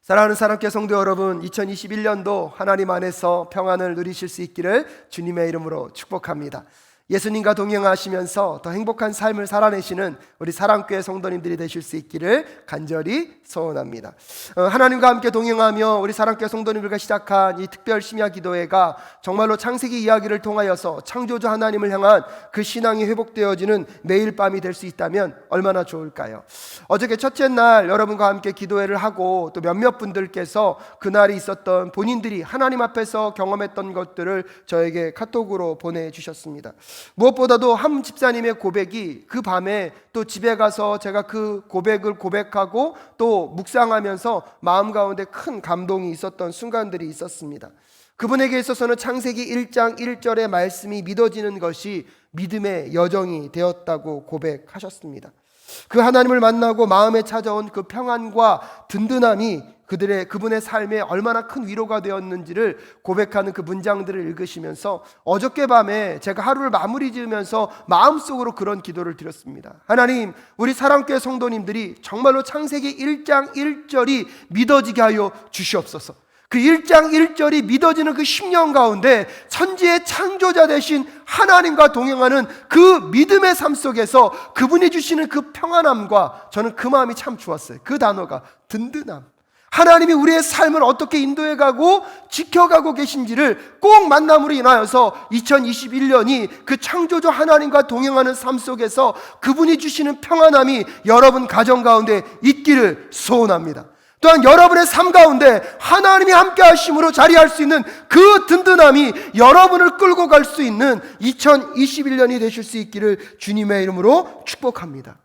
사랑하는 사랑교회 성도 여러분, 2021년도 하나님 안에서 평안을 누리실 수 있기를 주님의 이름으로 축복합니다. 예수님과 동행하시면서 더 행복한 삶을 살아내시는 우리 사랑교회 성도님들이 되실 수 있기를 간절히 소원합니다. 하나님과 함께 동행하며 우리 사랑교회 성도님들과 시작한 이 특별 심야 기도회가 정말로 창세기 이야기를 통하여서 창조주 하나님을 향한 그 신앙이 회복되어지는 매일 밤이 될 수 있다면 얼마나 좋을까요? 어저께 첫째 날 여러분과 함께 기도회를 하고 또 몇몇 분들께서 그날이 있었던 본인들이 하나님 앞에서 경험했던 것들을 저에게 카톡으로 보내주셨습니다. 무엇보다도 한 집사님의 고백이 그 밤에 또 집에 가서 제가 그 고백을 고백하고 또 묵상하면서 마음 가운데 큰 감동이 있었던 순간들이 있었습니다. 그분에게 있어서는 창세기 1장 1절의 말씀이 믿어지는 것이 믿음의 여정이 되었다고 고백하셨습니다. 그 하나님을 만나고 마음에 찾아온 그 평안과 든든함이 그분의 삶에 얼마나 큰 위로가 되었는지를 고백하는 그 문장들을 읽으시면서 어저께 밤에 제가 하루를 마무리 지으면서 마음속으로 그런 기도를 드렸습니다. 하나님, 우리 사랑교회 성도님들이 정말로 창세기 1장 1절이 믿어지게 하여 주시옵소서. 그 1장 1절이 믿어지는 그 10년 가운데 천지의 창조자 되신 하나님과 동행하는 그 믿음의 삶 속에서 그분이 주시는 그 평안함과 저는 그 마음이 참 좋았어요. 그 단어가 든든함. 하나님이 우리의 삶을 어떻게 인도해가고 지켜가고 계신지를 꼭 만남으로 인하여서 2021년이 그 창조주 하나님과 동행하는 삶 속에서 그분이 주시는 평안함이 여러분 가정 가운데 있기를 소원합니다. 또한 여러분의 삶 가운데 하나님이 함께 하심으로 자리할 수 있는 그 든든함이 여러분을 끌고 갈 수 있는 2021년이 되실 수 있기를 주님의 이름으로 축복합니다.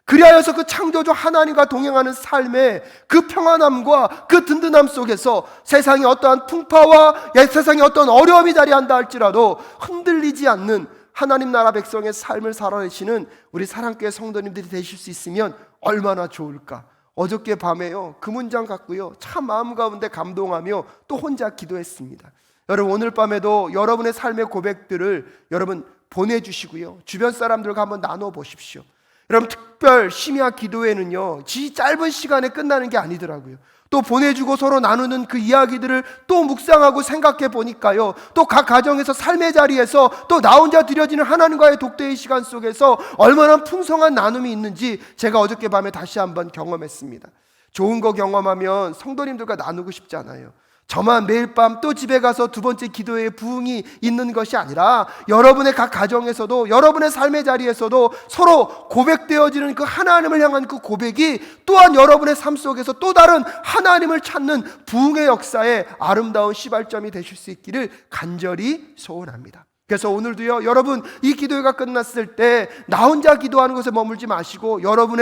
그리하여서 그 창조주 하나님과 동행하는 삶의 그 평안함과 그 든든함 속에서 세상에 어떠한 풍파와 세상에 어떠한 어려움이 자리한다 할지라도 흔들리지 않는 하나님 나라 백성의 삶을 살아내시는 우리 사랑교회 성도님들이 되실 수 있으면 얼마나 좋을까. 어저께 밤에요 그 문장 갖고요 참 마음 가운데 감동하며 또 혼자 기도했습니다. 여러분, 오늘 밤에도 여러분의 삶의 고백들을 여러분 보내주시고요 주변 사람들과 한번 나눠보십시오. 여러분, 특별 심야 기도회는요 짧은 시간에 끝나는 게 아니더라고요. 또 보내주고 서로 나누는 그 이야기들을 또 묵상하고 생각해 보니까요 또 각 가정에서 삶의 자리에서 또 나 혼자 드려지는 하나님과의 독대의 시간 속에서 얼마나 풍성한 나눔이 있는지 제가 어저께 밤에 다시 한번 경험했습니다. 좋은 거 경험하면 성도님들과 나누고 싶잖아요. 저만 매일 밤 또 집에 가서 두 번째 기도에 부흥이 있는 것이 아니라 여러분의 각 가정에서도 여러분의 삶의 자리에서도 서로 고백되어지는 그 하나님을 향한 그 고백이 또한 여러분의 삶 속에서 또 다른 하나님을 찾는 부흥의 역사의 아름다운 시발점이 되실 수 있기를 간절히 소원합니다. 그래서 오늘도요 여러분 이 기도회가 끝났을 때 나 혼자 기도하는 것에 머물지 마시고 여러분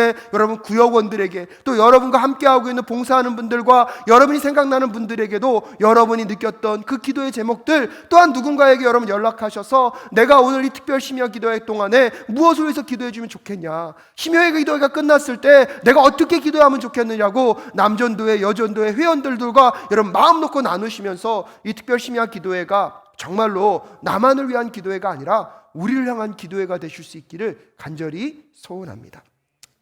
구역원들에게 또 여러분과 함께하고 있는 봉사하는 분들과 여러분이 생각나는 분들에게도 여러분이 느꼈던 그 기도의 제목들 또한 누군가에게 여러분 연락하셔서 내가 오늘 이 특별 심야 기도회 동안에 무엇을 위해서 기도해 주면 좋겠냐, 심야 기도회가 끝났을 때 내가 어떻게 기도하면 좋겠느냐고 남전도회 여전도회 회원들과 여러분 마음 놓고 나누시면서 이 특별 심야 기도회가 정말로 나만을 위한 기도회가 아니라 우리를 향한 기도회가 되실 수 있기를 간절히 소원합니다.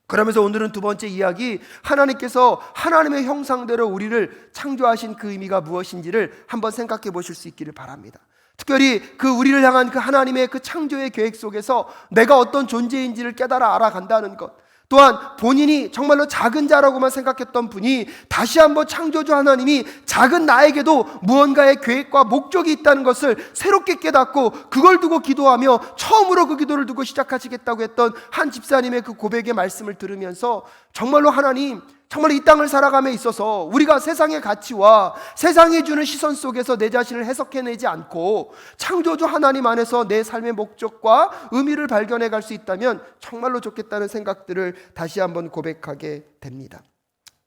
그러면서 오늘은 두 번째 이야기, 하나님께서 하나님의 형상대로 우리를 창조하신 그 의미가 무엇인지를 한번 생각해 보실 수 있기를 바랍니다. 특별히 그 우리를 향한 그 하나님의 그 창조의 계획 속에서 내가 어떤 존재인지를 깨달아 알아간다는 것, 또한 본인이 정말로 작은 자라고만 생각했던 분이 다시 한번 창조주 하나님이 작은 나에게도 무언가의 계획과 목적이 있다는 것을 새롭게 깨닫고 그걸 두고 기도하며 처음으로 그 기도를 두고 시작하시겠다고 했던 한 집사님의 그 고백의 말씀을 들으면서 정말로 하나님, 정말 이 땅을 살아감에 있어서 우리가 세상의 가치와 세상이 주는 시선 속에서 내 자신을 해석해내지 않고 창조주 하나님 안에서 내 삶의 목적과 의미를 발견해 갈 수 있다면 정말로 좋겠다는 생각들을 다시 한번 고백하게 됩니다.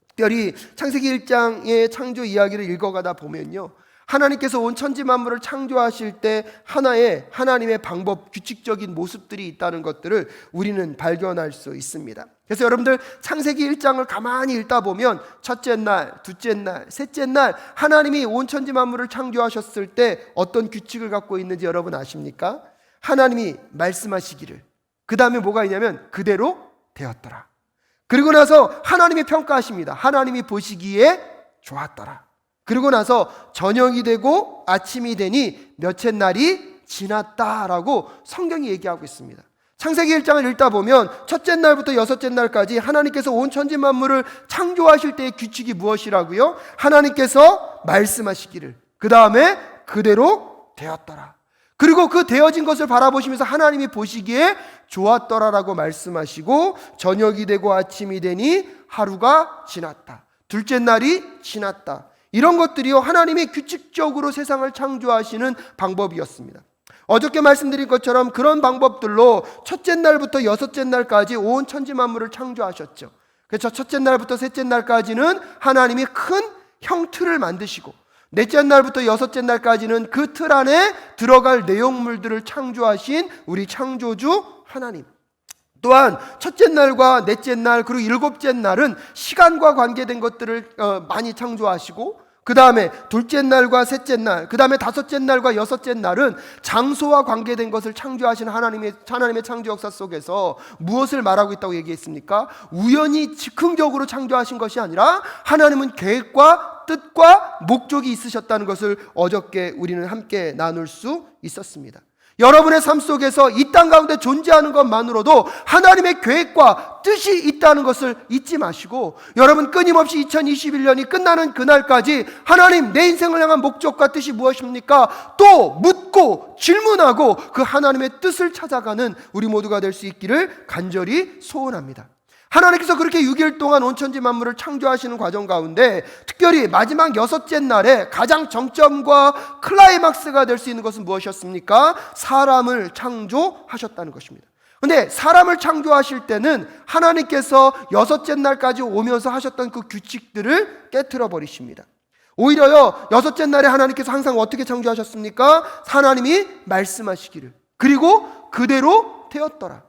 특별히 창세기 1장의 창조 이야기를 읽어가다 보면요 하나님께서 온 천지 만물을 창조하실 때 하나의 하나님의 방법, 규칙적인 모습들이 있다는 것들을 우리는 발견할 수 있습니다. 그래서 여러분들 창세기 1장을 가만히 읽다 보면 첫째 날, 둘째 날, 셋째 날 하나님이 온 천지 만물을 창조하셨을 때 어떤 규칙을 갖고 있는지 여러분 아십니까? 하나님이 말씀하시기를, 그 다음에 뭐가 있냐면 그대로 되었더라. 그리고 나서 하나님이 평가하십니다. 하나님이 보시기에 좋았더라. 그리고 나서 저녁이 되고 아침이 되니 몇째 날이 지났다라고 성경이 얘기하고 있습니다. 창세기 1장을 읽다 보면 첫째 날부터 여섯째 날까지 하나님께서 온 천지 만물을 창조하실 때의 규칙이 무엇이라고요? 하나님께서 말씀하시기를, 그 다음에 그대로 되었더라. 그리고 그 되어진 것을 바라보시면서 하나님이 보시기에 좋았더라라고 말씀하시고, 저녁이 되고 아침이 되니 하루가 지났다, 둘째 날이 지났다. 이런 것들이요, 하나님이 규칙적으로 세상을 창조하시는 방법이었습니다. 어저께 말씀드린 것처럼 그런 방법들로 첫째 날부터 여섯째 날까지 온 천지 만물을 창조하셨죠. 그래서 첫째 날부터 셋째 날까지는 하나님이 큰 형틀을 만드시고, 넷째 날부터 여섯째 날까지는 그 틀 안에 들어갈 내용물들을 창조하신 우리 창조주 하나님. 또한 첫째 날과 넷째 날 그리고 일곱째 날은 시간과 관계된 것들을 많이 창조하시고, 그 다음에 둘째 날과 셋째 날, 그 다음에 다섯째 날과 여섯째 날은 장소와 관계된 것을 창조하신 하나님의 창조 역사 속에서 무엇을 말하고 있다고 얘기했습니까? 우연히 즉흥적으로 창조하신 것이 아니라 하나님은 계획과 뜻과 목적이 있으셨다는 것을 어저께 우리는 함께 나눌 수 있었습니다. 여러분의 삶 속에서 이 땅 가운데 존재하는 것만으로도 하나님의 계획과 뜻이 있다는 것을 잊지 마시고, 여러분 끊임없이 2021년이 끝나는 그날까지 하나님, 내 인생을 향한 목적과 뜻이 무엇입니까? 또 묻고 질문하고 그 하나님의 뜻을 찾아가는 우리 모두가 될 수 있기를 간절히 소원합니다. 하나님께서 그렇게 6일 동안 온 천지 만물을 창조하시는 과정 가운데 특별히 마지막 여섯째 날에 가장 정점과 클라이막스가 될 수 있는 것은 무엇이었습니까? 사람을 창조하셨다는 것입니다. 그런데 사람을 창조하실 때는 하나님께서 여섯째 날까지 오면서 하셨던 그 규칙들을 깨트려 버리십니다. 오히려요, 여섯째 날에 하나님께서 항상 어떻게 창조하셨습니까? 하나님이 말씀하시기를, 그리고 그대로 되었더라.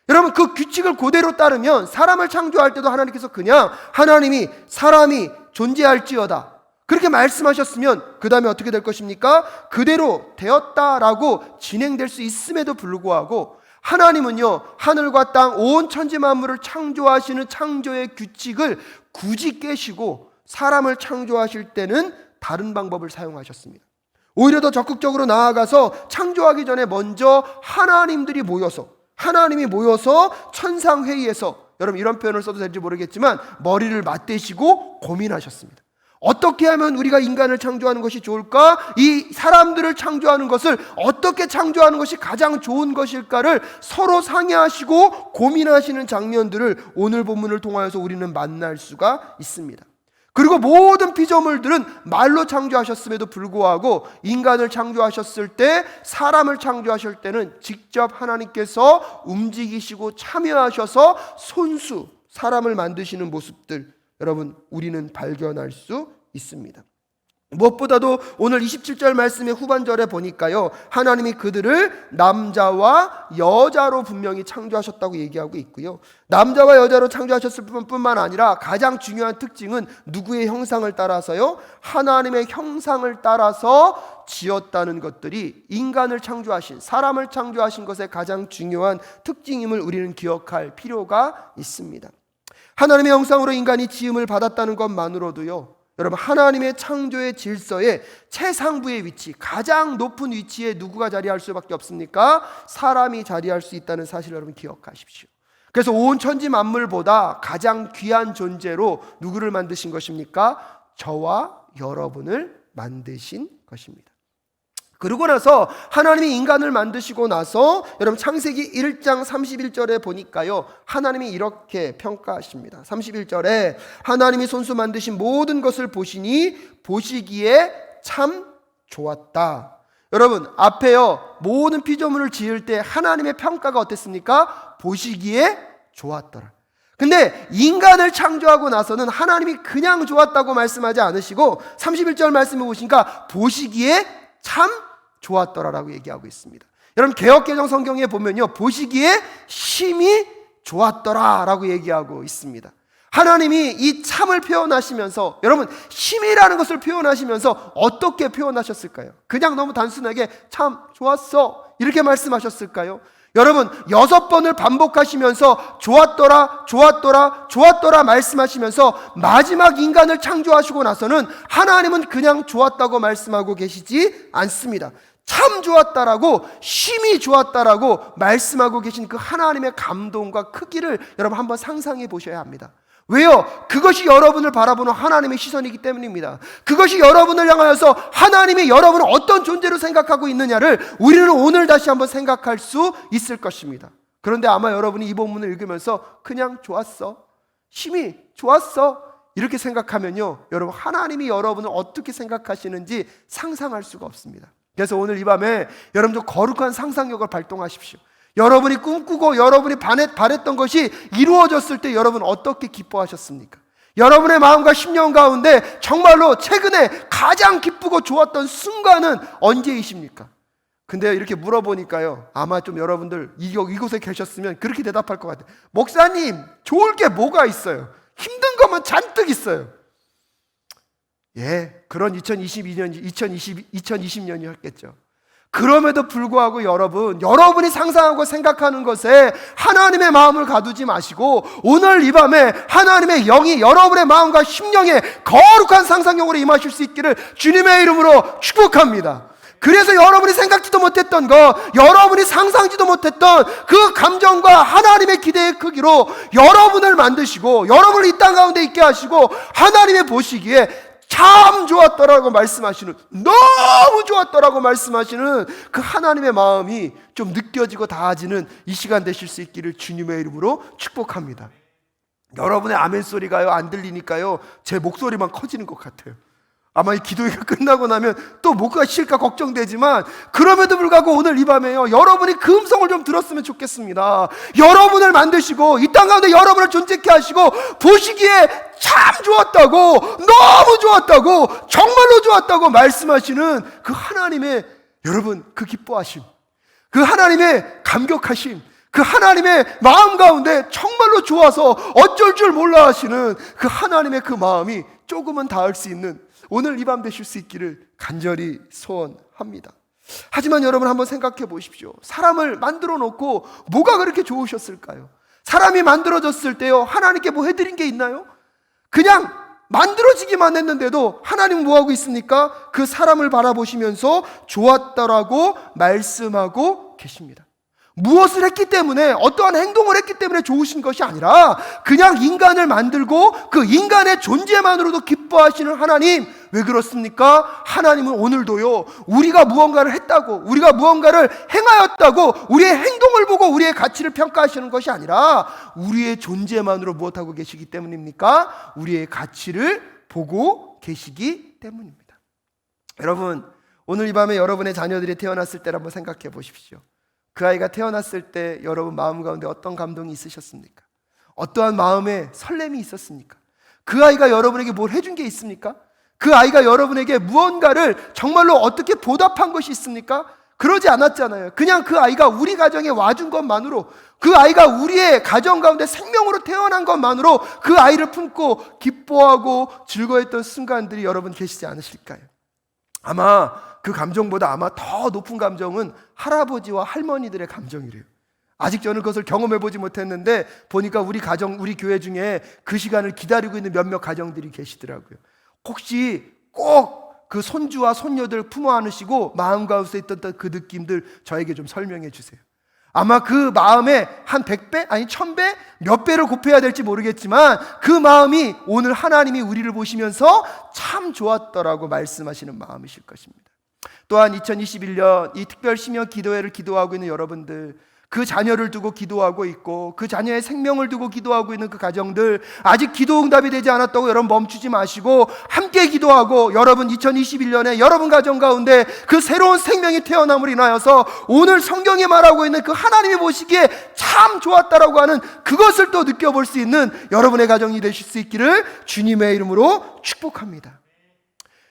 여러분, 그 규칙을 그대로 따르면 사람을 창조할 때도 하나님께서 그냥 하나님이 사람이 존재할지어다 그렇게 말씀하셨으면 그 다음에 어떻게 될 것입니까? 그대로 되었다라고 진행될 수 있음에도 불구하고 하나님은요, 하늘과 땅 온 천지 만물을 창조하시는 창조의 규칙을 굳이 깨시고 사람을 창조하실 때는 다른 방법을 사용하셨습니다. 오히려 더 적극적으로 나아가서 창조하기 전에 먼저 하나님이 모여서 천상회의에서, 여러분 이런 표현을 써도 될지 모르겠지만 머리를 맞대시고 고민하셨습니다. 어떻게 하면 우리가 인간을 창조하는 것이 좋을까? 이 사람들을 창조하는 것을 어떻게 창조하는 것이 가장 좋은 것일까를 서로 상의하시고 고민하시는 장면들을 오늘 본문을 통하여서 우리는 만날 수가 있습니다. 그리고 모든 피조물들은 말로 창조하셨음에도 불구하고 인간을 창조하셨을 때, 사람을 창조하실 때는 직접 하나님께서 움직이시고 참여하셔서 손수 사람을 만드시는 모습들, 여러분 우리는 발견할 수 있습니다. 무엇보다도 오늘 27절 말씀의 후반절에 보니까요, 하나님이 그들을 남자와 여자로 분명히 창조하셨다고 얘기하고 있고요, 남자와 여자로 창조하셨을 뿐만 아니라 가장 중요한 특징은 누구의 형상을 따라서요? 하나님의 형상을 따라서 지었다는 것들이 인간을 창조하신, 사람을 창조하신 것의 가장 중요한 특징임을 우리는 기억할 필요가 있습니다. 하나님의 형상으로 인간이 지음을 받았다는 것만으로도요, 여러분 하나님의 창조의 질서의 최상부의 위치, 가장 높은 위치에 누구가 자리할 수밖에 없습니까? 사람이 자리할 수 있다는 사실을 여러분 기억하십시오. 그래서 온 천지 만물보다 가장 귀한 존재로 누구를 만드신 것입니까? 저와 여러분을 만드신 것입니다. 그러고 나서 하나님이 인간을 만드시고 나서 여러분 창세기 1장 31절에 보니까요, 하나님이 이렇게 평가하십니다. 31절에 하나님이 손수 만드신 모든 것을 보시니 보시기에 참 좋았다. 여러분 앞에요, 모든 피조물을 지을 때 하나님의 평가가 어땠습니까? 보시기에 좋았더라. 근데 인간을 창조하고 나서는 하나님이 그냥 좋았다고 말씀하지 않으시고 31절 말씀을 보시니까 보시기에 참 좋았더라라고 얘기하고 있습니다. 여러분 개역개정 성경에 보면요, 보시기에 심히 좋았더라라고 얘기하고 있습니다. 하나님이 이 참을 표현하시면서, 여러분 심이라는 것을 표현하시면서 어떻게 표현하셨을까요? 그냥 너무 단순하게 참 좋았어 이렇게 말씀하셨을까요? 여러분 6번을 반복하시면서 좋았더라 좋았더라 좋았더라 말씀하시면서 마지막 인간을 창조하시고 나서는 하나님은 그냥 좋았다고 말씀하고 계시지 않습니다. 참 좋았다라고, 심히 좋았다라고 말씀하고 계신 그 하나님의 감동과 크기를 여러분 한번 상상해 보셔야 합니다. 왜요? 그것이 여러분을 바라보는 하나님의 시선이기 때문입니다. 그것이 여러분을 향하여서 하나님이 여러분을 어떤 존재로 생각하고 있느냐를 우리는 오늘 다시 한번 생각할 수 있을 것입니다. 그런데 아마 여러분이 이 본문을 읽으면서 그냥 좋았어, 심히 좋았어 이렇게 생각하면요, 여러분 하나님이 여러분을 어떻게 생각하시는지 상상할 수가 없습니다. 그래서 오늘 이 밤에 여러분도 거룩한 상상력을 발동하십시오. 여러분이 꿈꾸고 여러분이 바랬던 것이 이루어졌을 때 여러분 어떻게 기뻐하셨습니까? 여러분의 마음과 심령 가운데 정말로 최근에 가장 기쁘고 좋았던 순간은 언제이십니까? 근데 이렇게 물어보니까요, 아마 좀 여러분들 이곳에 계셨으면 그렇게 대답할 것 같아요. 목사님, 좋을 게 뭐가 있어요? 힘든 것만 잔뜩 있어요. 예, 그런 2020년이었겠죠. 그럼에도 불구하고 여러분이 상상하고 생각하는 것에 하나님의 마음을 가두지 마시고 오늘 이 밤에 하나님의 영이 여러분의 마음과 심령에 거룩한 상상력으로 임하실 수 있기를 주님의 이름으로 축복합니다. 그래서 여러분이 생각지도 못했던 것, 여러분이 상상지도 못했던 그 감정과 하나님의 기대의 크기로 여러분을 만드시고 여러분을 이 땅 가운데 있게 하시고 하나님의 보시기에 참 좋았더라고 말씀하시는, 너무 좋았더라고 말씀하시는 그 하나님의 마음이 좀 느껴지고 닿아지는 이 시간 되실 수 있기를 주님의 이름으로 축복합니다. 여러분의 아멘 소리가요 안 들리니까요 제 목소리만 커지는 것 같아요. 아마 이 기도회가 끝나고 나면 또 뭐가 쉴까 걱정되지만 그럼에도 불구하고 오늘 이 밤에요 여러분이 그 음성을 좀 들었으면 좋겠습니다. 여러분을 만드시고 이 땅 가운데 여러분을 존재케 하시고 보시기에 참 좋았다고, 너무 좋았다고, 정말로 좋았다고 말씀하시는 그 하나님의 여러분 그 기뻐하심, 그 하나님의 감격하심, 그 하나님의 마음 가운데 정말로 좋아서 어쩔 줄 몰라 하시는 그 하나님의 그 마음이 조금은 닿을 수 있는 오늘 이 밤 되실 수 있기를 간절히 소원합니다. 하지만 여러분 한번 생각해 보십시오. 사람을 만들어 놓고 뭐가 그렇게 좋으셨을까요? 사람이 만들어졌을 때요 하나님께 뭐 해드린 게 있나요? 그냥 만들어지기만 했는데도 하나님은 뭐하고 있습니까? 그 사람을 바라보시면서 좋았다라고 말씀하고 계십니다. 무엇을 했기 때문에, 어떠한 행동을 했기 때문에 좋으신 것이 아니라 그냥 인간을 만들고 그 인간의 존재만으로도 기뻐하시는 하나님, 왜 그렇습니까? 하나님은 오늘도요 우리가 무언가를 했다고, 우리가 무언가를 행하였다고 우리의 행동을 보고 우리의 가치를 평가하시는 것이 아니라 우리의 존재만으로 무엇하고 계시기 때문입니까? 우리의 가치를 보고 계시기 때문입니다. 여러분 오늘 이 밤에 여러분의 자녀들이 태어났을 때를 한번 생각해 보십시오. 그 아이가 태어났을 때 여러분 마음 가운데 어떤 감동이 있으셨습니까? 어떠한 마음의 설렘이 있었습니까? 그 아이가 여러분에게 뭘 해준 게 있습니까? 그 아이가 여러분에게 무언가를 정말로 어떻게 보답한 것이 있습니까? 그러지 않았잖아요. 그냥 그 아이가 우리 가정에 와준 것만으로, 그 아이가 우리의 가정 가운데 생명으로 태어난 것만으로 그 아이를 품고 기뻐하고 즐거워했던 순간들이 여러분 계시지 않으실까요? 아마 그 감정보다 아마 더 높은 감정은 할아버지와 할머니들의 감정이래요. 아직 저는 그것을 경험해보지 못했는데 보니까 우리 가정, 우리 교회 중에 그 시간을 기다리고 있는 몇몇 가정들이 계시더라고요. 혹시 꼭 그 손주와 손녀들 품어 안으시고 마음 가운데 있던 그 느낌들 저에게 좀 설명해 주세요. 아마 그 마음에 한 100배? 아니 1000배? 몇 배를 곱해야 될지 모르겠지만 그 마음이 오늘 하나님이 우리를 보시면서 참 좋았더라고 말씀하시는 마음이실 것입니다. 또한 2021년 이 특별 심연 기도회를 기도하고 있는 여러분들, 그 자녀를 두고 기도하고 있고 그 자녀의 생명을 두고 기도하고 있는 그 가정들, 아직 기도 응답이 되지 않았다고 여러분 멈추지 마시고 함께 기도하고 여러분 2021년에 여러분 가정 가운데 그 새로운 생명이 태어남으로 인하여서 오늘 성경이 말하고 있는 그 하나님이 보시기에 참 좋았다라고 하는 그것을 또 느껴볼 수 있는 여러분의 가정이 되실 수 있기를 주님의 이름으로 축복합니다.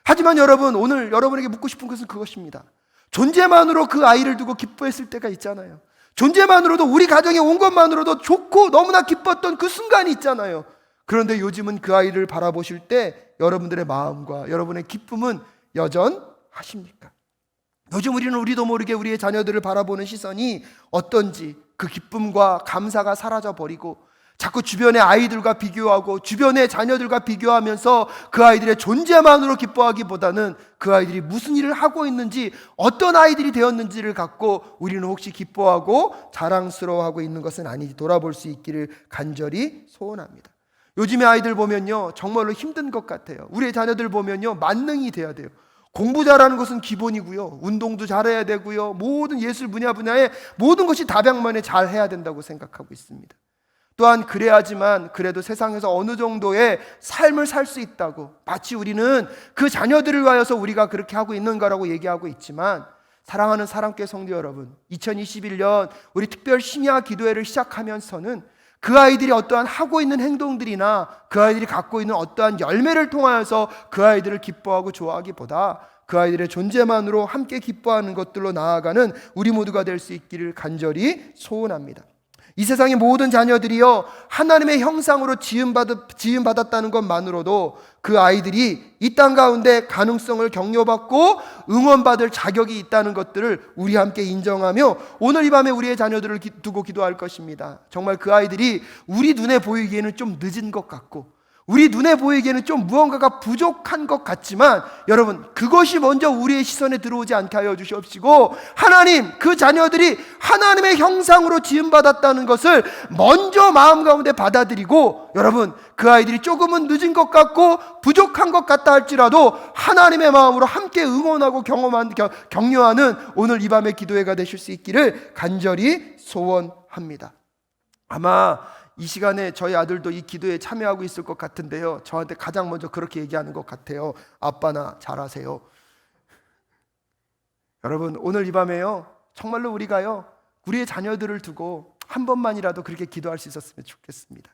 하지만 여러분 오늘 여러분에게 묻고 싶은 것은 그것입니다. 존재만으로 그 아이를 두고 기뻐했을 때가 있잖아요. 존재만으로도, 우리 가정에 온 것만으로도 좋고 너무나 기뻤던 그 순간이 있잖아요. 그런데 요즘은 그 아이를 바라보실 때 여러분들의 마음과 여러분의 기쁨은 여전하십니까? 요즘 우리도 모르게 우리의 자녀들을 바라보는 시선이 어떤지 그 기쁨과 감사가 사라져버리고 자꾸 주변의 아이들과 비교하고 주변의 자녀들과 비교하면서 그 아이들의 존재만으로 기뻐하기보다는 그 아이들이 무슨 일을 하고 있는지, 어떤 아이들이 되었는지를 갖고 우리는 혹시 기뻐하고 자랑스러워하고 있는 것은 아닌지 돌아볼 수 있기를 간절히 소원합니다. 요즘의 아이들 보면요, 정말로 힘든 것 같아요. 우리의 자녀들 보면요, 만능이 돼야 돼요. 공부 잘하는 것은 기본이고요, 운동도 잘해야 되고요, 모든 예술 분야에 모든 것이 다백만에 잘해야 된다고 생각하고 있습니다. 또한 그래야지만 그래도 세상에서 어느 정도의 삶을 살 수 있다고, 마치 우리는 그 자녀들을 위하여서 우리가 그렇게 하고 있는 거라고 얘기하고 있지만, 사랑하는 사랑교회 성도 여러분, 2021년 우리 특별 심야 기도회를 시작하면서는 그 아이들이 어떠한 하고 있는 행동들이나 그 아이들이 갖고 있는 어떠한 열매를 통하여서 그 아이들을 기뻐하고 좋아하기보다 그 아이들의 존재만으로 함께 기뻐하는 것들로 나아가는 우리 모두가 될 수 있기를 간절히 소원합니다. 이 세상의 모든 자녀들이요, 하나님의 형상으로 지음받았다는 것만으로도 그 아이들이 이 땅 가운데 가능성을 격려받고 응원받을 자격이 있다는 것들을 우리 함께 인정하며 오늘 이 밤에 우리의 자녀들을 두고 기도할 것입니다. 정말 그 아이들이 우리 눈에 보이기에는 좀 늦은 것 같고 우리 눈에 보이기에는 좀 무언가가 부족한 것 같지만, 여러분, 그것이 먼저 우리의 시선에 들어오지 않게 하여 주시옵시고, 하나님, 그 자녀들이 하나님의 형상으로 지음받았다는 것을 먼저 마음 가운데 받아들이고, 여러분, 그 아이들이 조금은 늦은 것 같고 부족한 것 같다 할지라도 하나님의 마음으로 함께 응원하고 격려하는 오늘 이 밤의 기도회가 되실 수 있기를 간절히 소원합니다. 아마 이 시간에 저희 아들도 이 기도에 참여하고 있을 것 같은데요, 저한테 가장 먼저 그렇게 얘기하는 것 같아요. 아빠나 잘하세요. 여러분, 오늘 이 밤에요, 정말로 우리가요, 우리의 자녀들을 두고 한 번만이라도 그렇게 기도할 수 있었으면 좋겠습니다.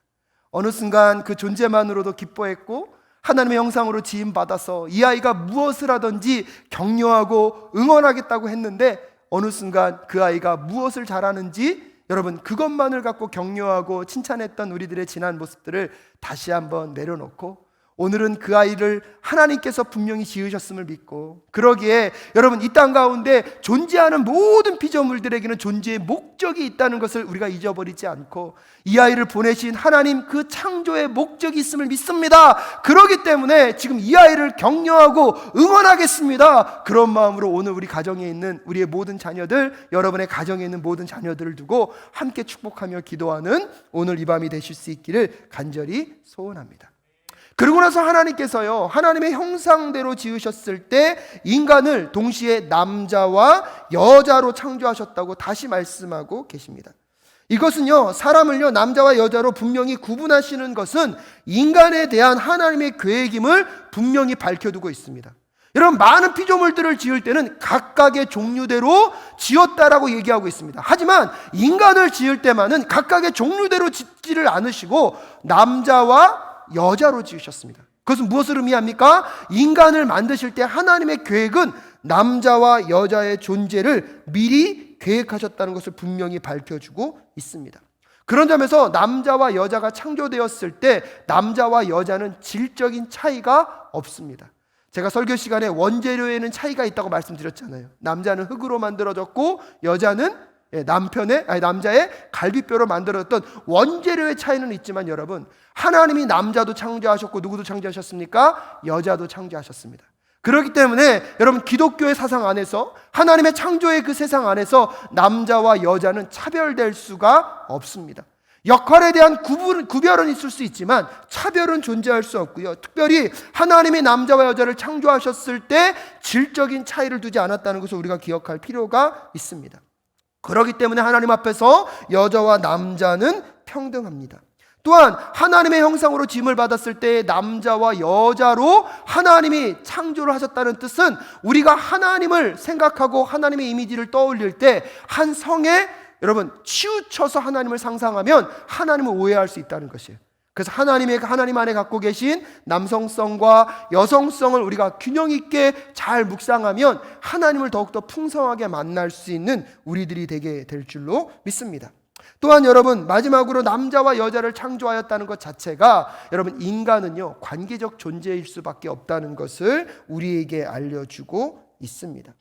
어느 순간 그 존재만으로도 기뻐했고 하나님의 형상으로 지음받아서 이 아이가 무엇을 하든지 격려하고 응원하겠다고 했는데, 어느 순간 그 아이가 무엇을 잘하는지, 여러분, 그것만을 갖고 격려하고 칭찬했던 우리들의 지난 모습들을 다시 한번 내려놓고 오늘은 그 아이를 하나님께서 분명히 지으셨음을 믿고, 그러기에 여러분, 이 땅 가운데 존재하는 모든 피조물들에게는 존재의 목적이 있다는 것을 우리가 잊어버리지 않고 이 아이를 보내신 하나님 그 창조의 목적이 있음을 믿습니다. 그렇기 때문에 지금 이 아이를 격려하고 응원하겠습니다. 그런 마음으로 오늘 우리 가정에 있는 우리의 모든 자녀들, 여러분의 가정에 있는 모든 자녀들을 두고 함께 축복하며 기도하는 오늘 이 밤이 되실 수 있기를 간절히 소원합니다. 그러고 나서 하나님께서요, 하나님의 형상대로 지으셨을 때 인간을 동시에 남자와 여자로 창조하셨다고 다시 말씀하고 계십니다. 이것은요, 사람을요, 남자와 여자로 분명히 구분하시는 것은 인간에 대한 하나님의 계획임을 분명히 밝혀두고 있습니다. 여러분, 많은 피조물들을 지을 때는 각각의 종류대로 지었다라고 얘기하고 있습니다. 하지만 인간을 지을 때만은 각각의 종류대로 짓지를 않으시고 남자와 여자로 지으셨습니다. 그것은 무엇을 의미합니까? 인간을 만드실 때 하나님의 계획은 남자와 여자의 존재를 미리 계획하셨다는 것을 분명히 밝혀주고 있습니다. 그런 점에서 남자와 여자가 창조되었을 때 남자와 여자는 질적인 차이가 없습니다. 제가 설교 시간에 원재료에는 차이가 있다고 말씀드렸잖아요. 남자는 흙으로 만들어졌고 여자는 남자의 갈비뼈로 만들어졌던 원재료의 차이는 있지만, 여러분, 하나님이 남자도 창조하셨고 누구도 창조하셨습니까? 여자도 창조하셨습니다. 그렇기 때문에 여러분, 기독교의 사상 안에서, 하나님의 창조의 그 세상 안에서 남자와 여자는 차별될 수가 없습니다. 역할에 대한 구별은 있을 수 있지만 차별은 존재할 수 없고요, 특별히 하나님이 남자와 여자를 창조하셨을 때 질적인 차이를 두지 않았다는 것을 우리가 기억할 필요가 있습니다. 그렇기 때문에 하나님 앞에서 여자와 남자는 평등합니다. 또한 하나님의 형상으로 지음을 받았을 때 남자와 여자로 하나님이 창조를 하셨다는 뜻은, 우리가 하나님을 생각하고 하나님의 이미지를 떠올릴 때 한 성에 여러분 치우쳐서 하나님을 상상하면 하나님을 오해할 수 있다는 것이에요. 그래서 하나님 안에 갖고 계신 남성성과 여성성을 우리가 균형 있게 잘 묵상하면 하나님을 더욱더 풍성하게 만날 수 있는 우리들이 되게 될 줄로 믿습니다. 또한 여러분, 마지막으로 남자와 여자를 창조하였다는 것 자체가, 여러분, 인간은요, 관계적 존재일 수밖에 없다는 것을 우리에게 알려주고 있습니다.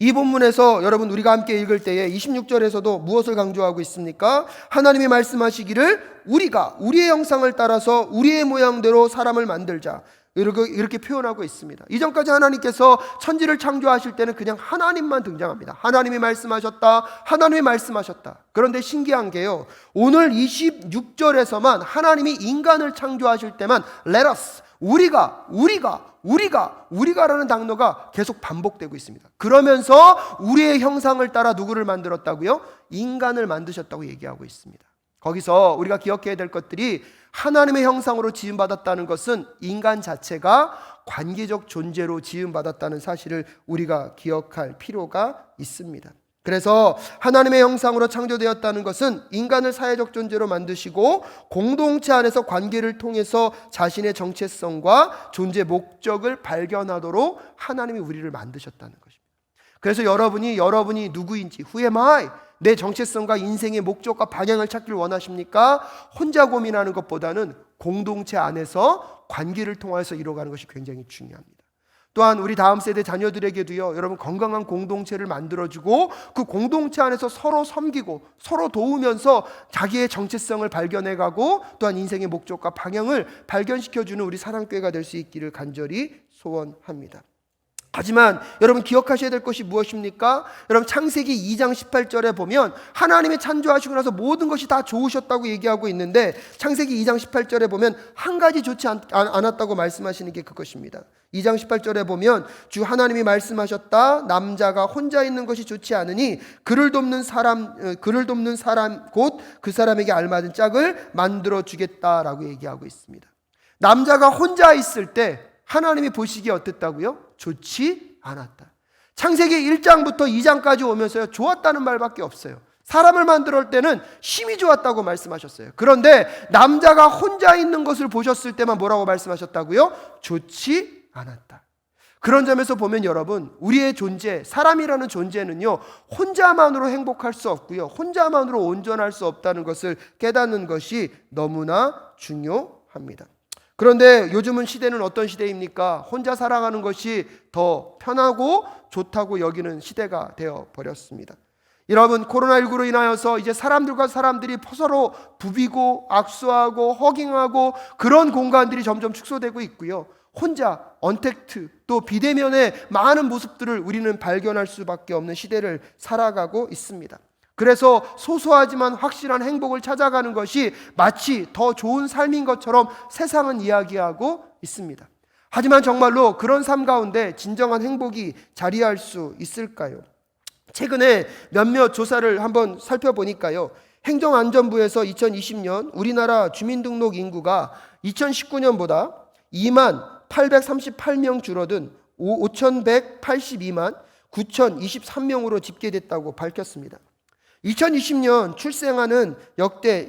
이 본문에서 여러분 우리가 함께 읽을 때에 26절에서도 무엇을 강조하고 있습니까? 하나님이 말씀하시기를 우리가 우리의 형상을 따라서 우리의 모양대로 사람을 만들자, 이렇게 표현하고 있습니다. 이전까지 하나님께서 천지를 창조하실 때는 그냥 하나님만 등장합니다. 하나님이 말씀하셨다, 하나님이 말씀하셨다. 그런데 신기한 게요, 오늘 26절에서만 하나님이 인간을 창조하실 때만 let us, 우리가라는 단어가 계속 반복되고 있습니다. 그러면서 우리의 형상을 따라 누구를 만들었다고요? 인간을 만드셨다고 얘기하고 있습니다. 거기서 우리가 기억해야 될 것들이, 하나님의 형상으로 지음받았다는 것은 인간 자체가 관계적 존재로 지음받았다는 사실을 우리가 기억할 필요가 있습니다. 그래서 하나님의 형상으로 창조되었다는 것은 인간을 사회적 존재로 만드시고 공동체 안에서 관계를 통해서 자신의 정체성과 존재 목적을 발견하도록 하나님이 우리를 만드셨다는 것입니다. 그래서 여러분이 누구인지, who am I? 내 정체성과 인생의 목적과 방향을 찾기를 원하십니까? 혼자 고민하는 것보다는 공동체 안에서 관계를 통해서 이루어가는 것이 굉장히 중요합니다. 또한 우리 다음 세대 자녀들에게도요, 여러분 건강한 공동체를 만들어주고 그 공동체 안에서 서로 섬기고 서로 도우면서 자기의 정체성을 발견해가고 또한 인생의 목적과 방향을 발견시켜주는 우리 사랑교회가 될 수 있기를 간절히 소원합니다. 하지만 여러분 기억하셔야 될 것이 무엇입니까? 여러분 창세기 2장 18절에 보면 하나님이 창조하시고 나서 모든 것이 다 좋으셨다고 얘기하고 있는데, 창세기 2장 18절에 보면 한 가지 좋지 않았다고 말씀하시는 게 그것입니다. 2장 18절에 보면 주 하나님이 말씀하셨다, 남자가 혼자 있는 것이 좋지 않으니 그를 돕는 사람 곧 그 사람에게 알맞은 짝을 만들어 주겠다라고 얘기하고 있습니다. 남자가 혼자 있을 때 하나님이 보시기에 어땠다고요? 좋지 않았다. 창세기 1장부터 2장까지 오면서요, 좋았다는 말밖에 없어요. 사람을 만들 때는 힘이 좋았다고 말씀하셨어요. 그런데 남자가 혼자 있는 것을 보셨을 때만 뭐라고 말씀하셨다고요? 좋지 않았다. 그런 점에서 보면 여러분, 우리의 존재, 사람이라는 존재는요, 혼자만으로 행복할 수 없고요, 혼자만으로 온전할 수 없다는 것을 깨닫는 것이 너무나 중요합니다. 그런데 요즘은 시대는 어떤 시대입니까? 혼자 살아가는 것이 더 편하고 좋다고 여기는 시대가 되어 버렸습니다. 여러분, 코로나19로 인하여서 이제 사람들과 사람들이 서로 부비고 악수하고 허깅하고 그런 공간들이 점점 축소되고 있고요, 혼자 언택트 또 비대면의 많은 모습들을 우리는 발견할 수밖에 없는 시대를 살아가고 있습니다. 그래서 소소하지만 확실한 행복을 찾아가는 것이 마치 더 좋은 삶인 것처럼 세상은 이야기하고 있습니다. 하지만 정말로 그런 삶 가운데 진정한 행복이 자리할 수 있을까요? 최근에 몇몇 조사를 한번 살펴보니까요, 행정안전부에서 2020년 우리나라 주민등록 인구가 2019년보다 2만 838명 줄어든 5,182만 9,023명으로 집계됐다고 밝혔습니다. 2020년 출생아는요, 역대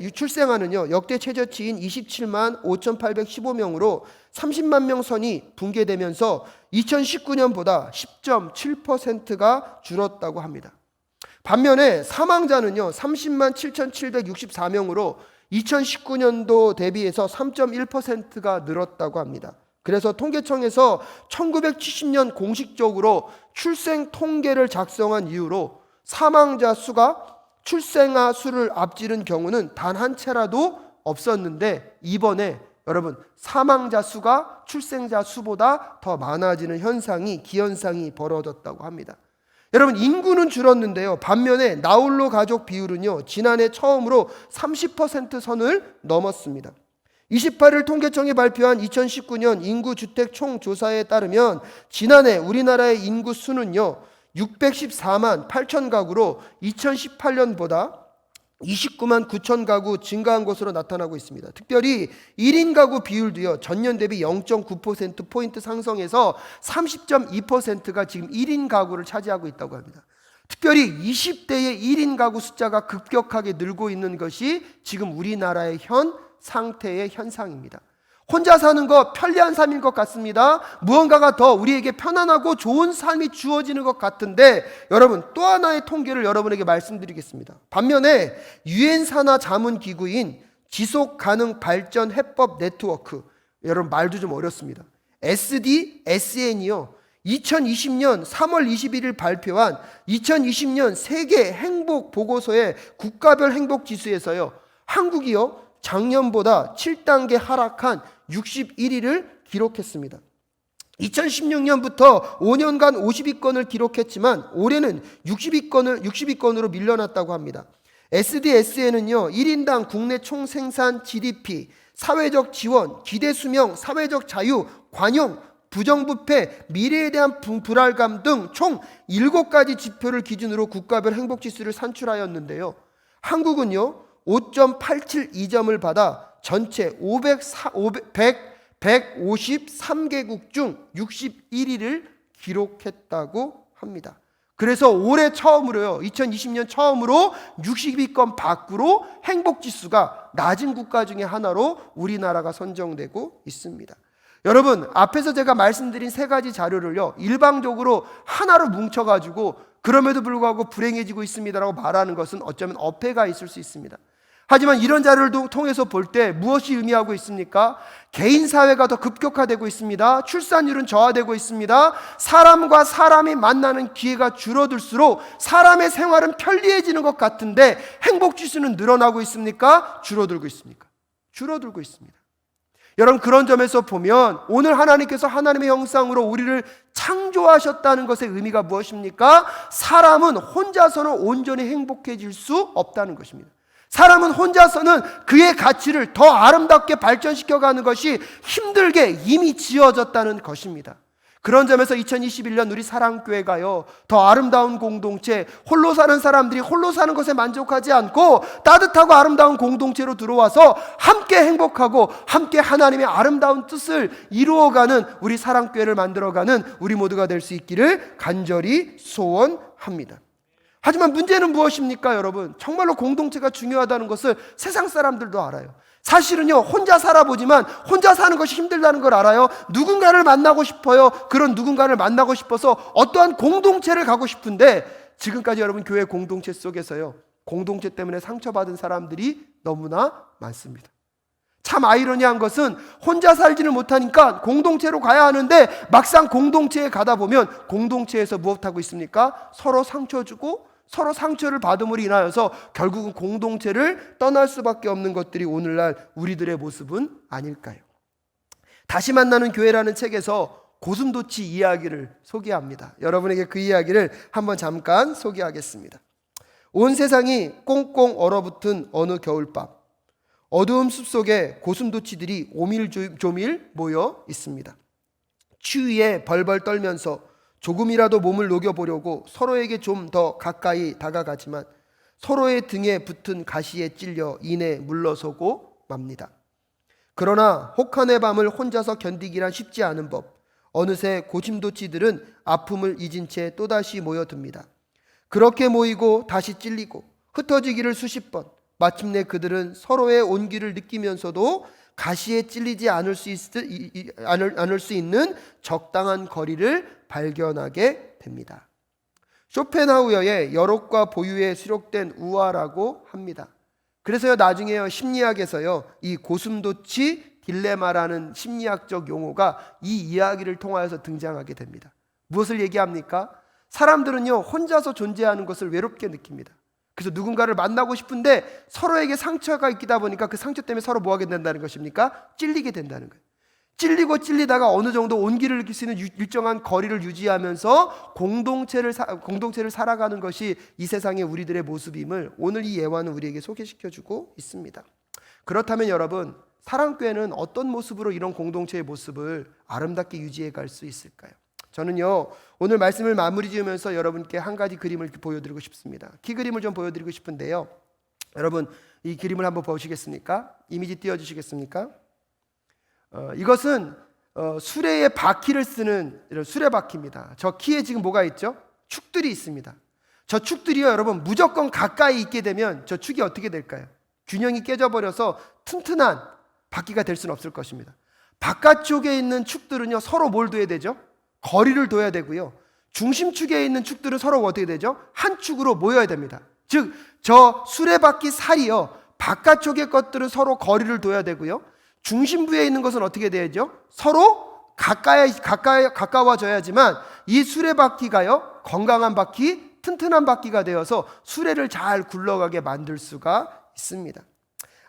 최저치인 27만 5,815명으로 30만 명 선이 붕괴되면서 2019년보다 10.7%가 줄었다고 합니다. 반면에 사망자는요, 30만 7,764명으로 2019년도 대비해서 3.1%가 늘었다고 합니다. 그래서 통계청에서 1970년 공식적으로 출생 통계를 작성한 이후로 사망자 수가 출생아 수를 앞지른 경우는 단 한 채라도 없었는데, 이번에 여러분 사망자 수가 출생자 수보다 더 많아지는 기현상이 벌어졌다고 합니다. 여러분, 인구는 줄었는데요, 반면에 나홀로 가족 비율은요, 지난해 처음으로 30% 선을 넘었습니다. 28일 통계청이 발표한 2019년 인구주택 총조사에 따르면 지난해 우리나라의 인구 수는요 614만 8천 가구로 2018년보다 29만 9천 가구 증가한 것으로 나타나고 있습니다. 특별히 1인 가구 비율도요, 전년 대비 0.9%포인트 상승해서 30.2%가 지금 1인 가구를 차지하고 있다고 합니다. 특별히 20대의 1인 가구 숫자가 급격하게 늘고 있는 것이 지금 우리나라의 현 상태의 현상입니다. 혼자 사는 것 편리한 삶인 것 같습니다. 무언가가 더 우리에게 편안하고 좋은 삶이 주어지는 것 같은데, 여러분 또 하나의 통계를 여러분에게 말씀드리겠습니다. 반면에 유엔 산하 자문 기구인 지속 가능 발전 해법 네트워크, 여러분 말도 좀 어렵습니다. SDSN이요 2020년 3월 21일 발표한 2020년 세계 행복 보고서의 국가별 행복 지수에서요, 한국이요 작년보다 7단계 하락한 61위를 기록했습니다. 2016년부터 5년간 50위권을 기록했지만 올해는 60위권으로 밀려났다고 합니다. SDS에는요 1인당 국내 총생산 GDP, 사회적 지원, 기대 수명, 사회적 자유, 관용, 부정부패, 미래에 대한 불안감 등 총 7가지 지표를 기준으로 국가별 행복지수를 산출하였는데요, 한국은요 5.872점을 받아 전체 153개국 중 61위를 기록했다고 합니다. 그래서 올해 처음으로요 2020년 처음으로 60위권 밖으로 행복지수가 낮은 국가 중에 하나로 우리나라가 선정되고 있습니다. 여러분, 앞에서 제가 말씀드린 3가지 자료를요 일방적으로 하나로 뭉쳐가지고 그럼에도 불구하고 불행해지고 있습니다라고 말하는 것은 어쩌면 어폐가 있을 수 있습니다. 하지만 이런 자료를 통해서 볼 때 무엇이 의미하고 있습니까? 개인 사회가 더 급격화되고 있습니다. 출산율은 저하되고 있습니다. 사람과 사람이 만나는 기회가 줄어들수록 사람의 생활은 편리해지는 것 같은데 행복지수는 늘어나고 있습니까? 줄어들고 있습니까? 줄어들고 있습니다. 여러분, 그런 점에서 보면 오늘 하나님께서 하나님의 형상으로 우리를 창조하셨다는 것의 의미가 무엇입니까? 사람은 혼자서는 온전히 행복해질 수 없다는 것입니다. 사람은 혼자서는 그의 가치를 더 아름답게 발전시켜가는 것이 힘들게 이미 지어졌다는 것입니다. 그런 점에서 2021년 우리 사랑교회가요 더 아름다운 공동체, 홀로 사는 사람들이 홀로 사는 것에 만족하지 않고 따뜻하고 아름다운 공동체로 들어와서 함께 행복하고 함께 하나님의 아름다운 뜻을 이루어가는 우리 사랑교회를 만들어가는 우리 모두가 될 수 있기를 간절히 소원합니다. 하지만 문제는 무엇입니까, 여러분? 정말로 공동체가 중요하다는 것을 세상 사람들도 알아요. 사실은요 혼자 살아보지만 혼자 사는 것이 힘들다는 걸 알아요. 누군가를 만나고 싶어요. 그런 누군가를 만나고 싶어서 어떠한 공동체를 가고 싶은데 지금까지 여러분 교회 공동체 속에서요 공동체 때문에 상처받은 사람들이 너무나 많습니다. 참 아이러니한 것은 혼자 살지를 못하니까 공동체로 가야 하는데 막상 공동체에 가다 보면 공동체에서 무엇하고 있습니까? 서로 상처 주고 서로 상처를 받음으로 인하여서 결국은 공동체를 떠날 수밖에 없는 것들이 오늘날 우리들의 모습은 아닐까요? 다시 만나는 교회라는 책에서 고슴도치 이야기를 소개합니다. 여러분에게 그 이야기를 한번 잠깐 소개하겠습니다. 온 세상이 꽁꽁 얼어붙은 어느 겨울밤, 어두운 숲속에 고슴도치들이 오밀조밀 모여 있습니다. 추위에 벌벌 떨면서 조금이라도 몸을 녹여보려고 서로에게 좀 더 가까이 다가가지만 서로의 등에 붙은 가시에 찔려 이내 물러서고 맙니다. 그러나 혹한의 밤을 혼자서 견디기란 쉽지 않은 법. 어느새 고슴도치들은 아픔을 잊은 채 또다시 모여듭니다. 그렇게 모이고 다시 찔리고 흩어지기를 수십 번. 마침내 그들은 서로의 온기를 느끼면서도 가시에 찔리지 않을 수 있는 적당한 거리를 발견하게 됩니다. 쇼펜하우어의 여록과 보유에 수록된 우화라고 합니다. 그래서요 나중에요 심리학에서요 이 고슴도치 딜레마라는 심리학적 용어가 이 이야기를 통하여서 등장하게 됩니다. 무엇을 얘기합니까? 사람들은요 혼자서 존재하는 것을 외롭게 느낍니다. 그래서 누군가를 만나고 싶은데 서로에게 상처가 있다 보니까 그 상처 때문에 서로 뭐 하게 된다는 것입니까? 찔리게 된다는 거예요. 찔리고 찔리다가 어느 정도 온기를 느낄 수 있는 일정한 거리를 유지하면서 공동체를 살아가는 것이 이 세상의 우리들의 모습임을 오늘 이 예화는 우리에게 소개시켜주고 있습니다. 그렇다면 여러분, 사랑교회는 어떤 모습으로 이런 공동체의 모습을 아름답게 유지해 갈 수 있을까요? 저는요 오늘 말씀을 마무리 지으면서 여러분께 한 가지 그림을 보여드리고 싶습니다. 키 그림을 좀 보여드리고 싶은데요, 여러분 이 그림을 한번 보시겠습니까? 이미지 띄워주시겠습니까? 이것은 수레의 바퀴를 쓰는 수레바퀴입니다. 저 키에 지금 뭐가 있죠? 축들이 있습니다. 저 축들이요 여러분 무조건 가까이 있게 되면 저 축이 어떻게 될까요? 균형이 깨져버려서 튼튼한 바퀴가 될 수는 없을 것입니다. 바깥쪽에 있는 축들은요 서로 뭘 둬야 되죠? 거리를 둬야 되고요, 중심축에 있는 축들은 서로 어떻게 되죠? 한 축으로 모여야 됩니다. 즉 저 수레바퀴 살이요 바깥쪽의 것들은 서로 거리를 둬야 되고요, 중심부에 있는 것은 어떻게 돼야죠? 서로 가까워져야지만 이 수레바퀴가요, 건강한 바퀴, 튼튼한 바퀴가 되어서 수레를 잘 굴러가게 만들 수가 있습니다.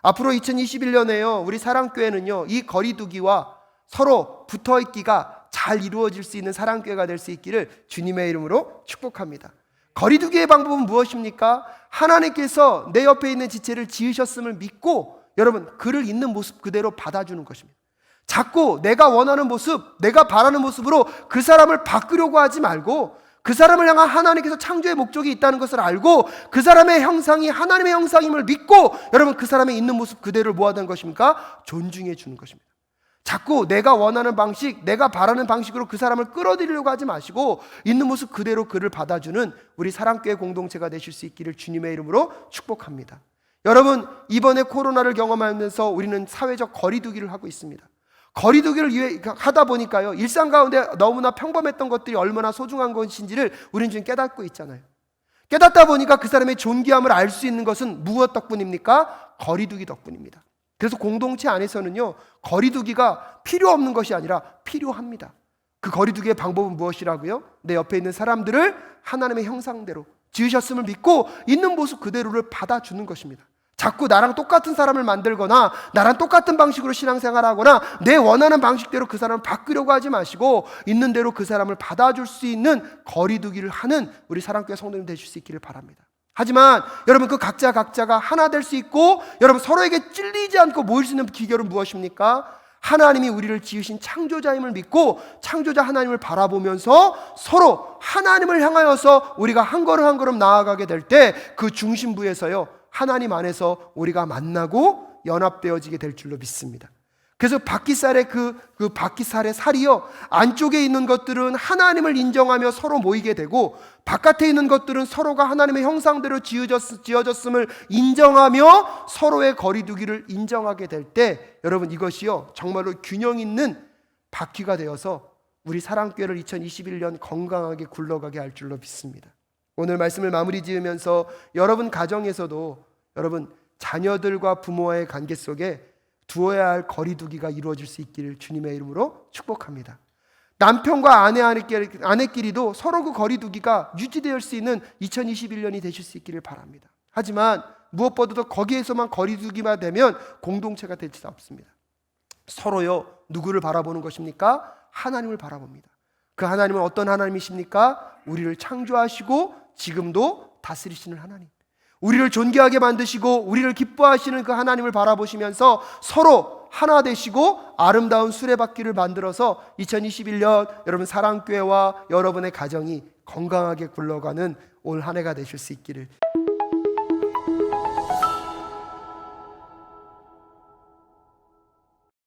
앞으로 2021년에요, 우리 사랑교회는요, 이 거리두기와 서로 붙어있기가 잘 이루어질 수 있는 사랑교회가 될 수 있기를 주님의 이름으로 축복합니다. 거리두기의 방법은 무엇입니까? 하나님께서 내 옆에 있는 지체를 지으셨음을 믿고 여러분 그를 있는 모습 그대로 받아주는 것입니다. 자꾸 내가 원하는 모습, 내가 바라는 모습으로 그 사람을 바꾸려고 하지 말고 그 사람을 향한 하나님께서 창조의 목적이 있다는 것을 알고 그 사람의 형상이 하나님의 형상임을 믿고 여러분 그 사람의 있는 모습 그대로를 모아둔 것입니까? 존중해 주는 것입니다. 자꾸 내가 원하는 방식, 내가 바라는 방식으로 그 사람을 끌어들이려고 하지 마시고 있는 모습 그대로 그를 받아주는 우리 사랑교회 공동체가 되실 수 있기를 주님의 이름으로 축복합니다. 여러분, 이번에 코로나를 경험하면서 우리는 사회적 거리두기를 하고 있습니다. 거리두기를 하다 보니까요, 일상 가운데 너무나 평범했던 것들이 얼마나 소중한 것인지를 우리는 지금 깨닫고 있잖아요. 깨닫다 보니까 그 사람의 존귀함을 알 수 있는 것은 무엇 덕분입니까? 거리두기 덕분입니다. 그래서 공동체 안에서는요, 거리두기가 필요 없는 것이 아니라 필요합니다. 그 거리두기의 방법은 무엇이라고요? 내 옆에 있는 사람들을 하나님의 형상대로 지으셨음을 믿고 있는 모습 그대로를 받아주는 것입니다. 자꾸 나랑 똑같은 사람을 만들거나 나랑 똑같은 방식으로 신앙생활하거나 내 원하는 방식대로 그 사람을 바꾸려고 하지 마시고 있는 대로 그 사람을 받아줄 수 있는 거리두기를 하는 우리 사랑교회 성도님 되실 수 있기를 바랍니다. 하지만 여러분 그 각자가 하나 될 수 있고 여러분 서로에게 찔리지 않고 모일 수 있는 비결은 무엇입니까? 하나님이 우리를 지으신 창조자임을 믿고 창조자 하나님을 바라보면서 서로 하나님을 향하여서 우리가 한 걸음 한 걸음 나아가게 될 때 그 중심부에서요 하나님 안에서 우리가 만나고 연합되어지게 될 줄로 믿습니다. 그래서 바퀴살의 그 바퀴살의 살이요 안쪽에 있는 것들은 하나님을 인정하며 서로 모이게 되고 바깥에 있는 것들은 서로가 하나님의 형상대로 지어졌음을 인정하며 서로의 거리두기를 인정하게 될 때 여러분 이것이요 정말로 균형 있는 바퀴가 되어서 우리 사랑교회를 2021년 건강하게 굴러가게 할 줄로 믿습니다. 오늘 말씀을 마무리 지으면서 여러분 가정에서도 여러분 자녀들과 부모와의 관계 속에 두어야 할 거리두기가 이루어질 수 있기를 주님의 이름으로 축복합니다. 남편과 아내끼리도 서로 그 거리두기가 유지될 수 있는 2021년이 되실 수 있기를 바랍니다. 하지만 무엇보다도 거기에서만 거리두기만 되면 공동체가 될 수 없습니다. 서로요 누구를 바라보는 것입니까? 하나님을 바라봅니다. 그 하나님은 어떤 하나님이십니까? 우리를 창조하시고 지금도 다스리시는 하나님, 우리를 존귀하게 만드시고 우리를 기뻐하시는 그 하나님을 바라보시면서 서로 하나 되시고 아름다운 수레바퀴를 만들어서 2021년 여러분 사랑교회와 여러분의 가정이 건강하게 굴러가는 올 한 해가 되실 수 있기를